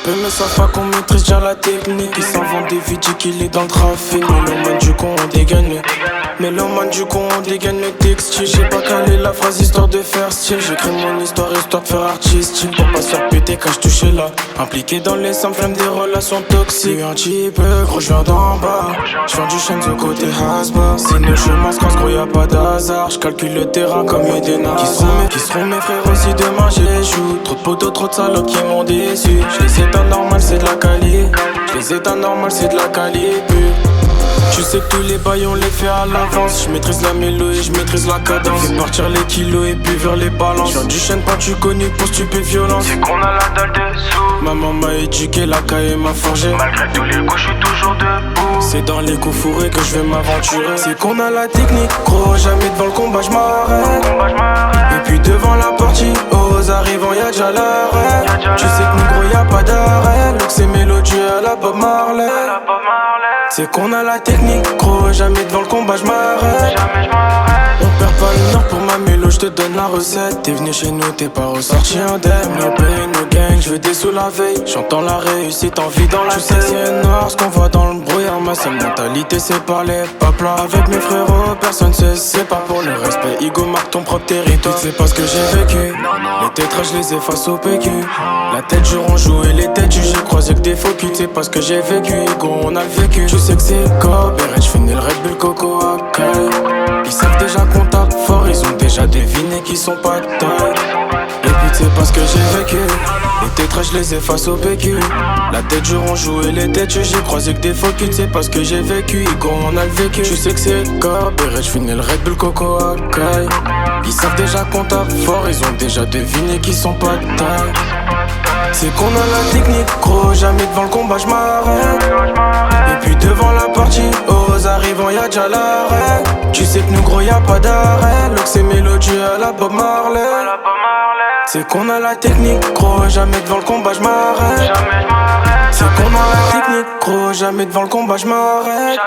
peu mais ça fait qu'on maîtrise déjà la technique. Ils s'en vont des vies, dit qu'il est dans le trafic. Mélomane du con on dégaine. Mélomane du con on dégaine le texte. J'ai pas calé la phrase histoire de faire style. J'écris mon histoire histoire de faire artistique. Pour pas se faire péter quand je touchais là. Impliqué dans les sans flammes des relations toxiques. Un petit peu gros je viens d'en bas. Je viens du chêne du côté Hasba. Si nos chemins se croisent gros y'a pas d'hasard. Je calcule le terrain comme Edena. Qui seront mes frères aussi demain j'échoue. Trop de poteaux, trop de salopes qui m'ont déçu. Je les éteins normal c'est de la quali. Je les éteins normal c'est de la quali. Tu sais que tous les bails on les fait à l'avance. Je maîtrise la mélodie, je maîtrise la cadence. Fais partir les kilos et puis vers les balances. Je viens du chêne pas tu connu pour stupé-violence. C'est qu'on a la dalle dessous. Maman m'a éduqué, la caille m'a forgé. Malgré tous les coups, je suis toujours debout. C'est dans les coups fourrés que je vais m'aventurer. C'est qu'on a la technique, gros, jamais devant le combat je m'arrête. Et puis devant la partie, aux arrivants y'a déjà l'arrêt. Tu sais que nous gros y'a pas d'arrêt. Donc c'est mélodieux à la Bob Marley. C'est qu'on a la technique, gros, jamais devant le combat je m'arrête. On perd pas le nord pour ma mélo, je te donne la recette. T'es venu chez nous, t'es pas ressorti indemne. No pain, no gain, je veux des sous la veille. J'entends la réussite, envie dans la tête. Tu sais c'est noir ce qu'on voit dans le brouillard. Ma seule mentalité c'est parler pas plat. Avec mes frérots, personne se sépare pour le respect. Igo marque ton propre territoire. Tu sais pas ce que j'ai vécu. Les tétrages je les efface au PQ. La tête jour on joue et les têtes j'ai croisé que des faux culs. Tu sais pas ce que j'ai vécu, Igo on a le vécu. Tu sais que c'est corps, et je finis le Red Bull Coco à Caille. Ils savent déjà qu'on tape fort, ils ont déjà deviné qu'ils sont pas de taille. Et puis tu sais pas ce que j'ai vécu. Les tétrages je les efface au PQ. La tête jour on joue et les têtes j'ai croisé que des faux culs. Tu sais pas ce que j'ai vécu, Igo on a le vécu. Tu sais que c'est corps, et je finis le Red Bull Coco à Caille. Ils savent déjà qu'on tape fort, ils ont déjà deviné qu'ils sont pas de taille. C'est qu'on a la technique, gros, jamais devant le combat je m'arrête. Et puis devant la partie, aux arrivants y'a déjà l'arrêt. Tu sais que nous gros y'a pas d'arrêt. Look c'est mélodieux à la Bob Marley. C'est qu'on a la technique, gros, jamais devant le combat je m'arrête. C'est qu'on a la technique, gros, jamais devant le combat je m'arrête.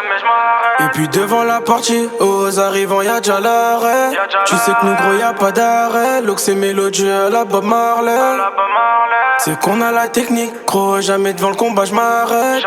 Et puis devant la partie, aux arrivants y'a déjà l'arrêt. Tu sais que nous gros y'a pas d'arrêt. Look c'est mélodieux à la Bob Marley. C'est qu'on a la technique, gros, jamais devant le combat je m'arrête.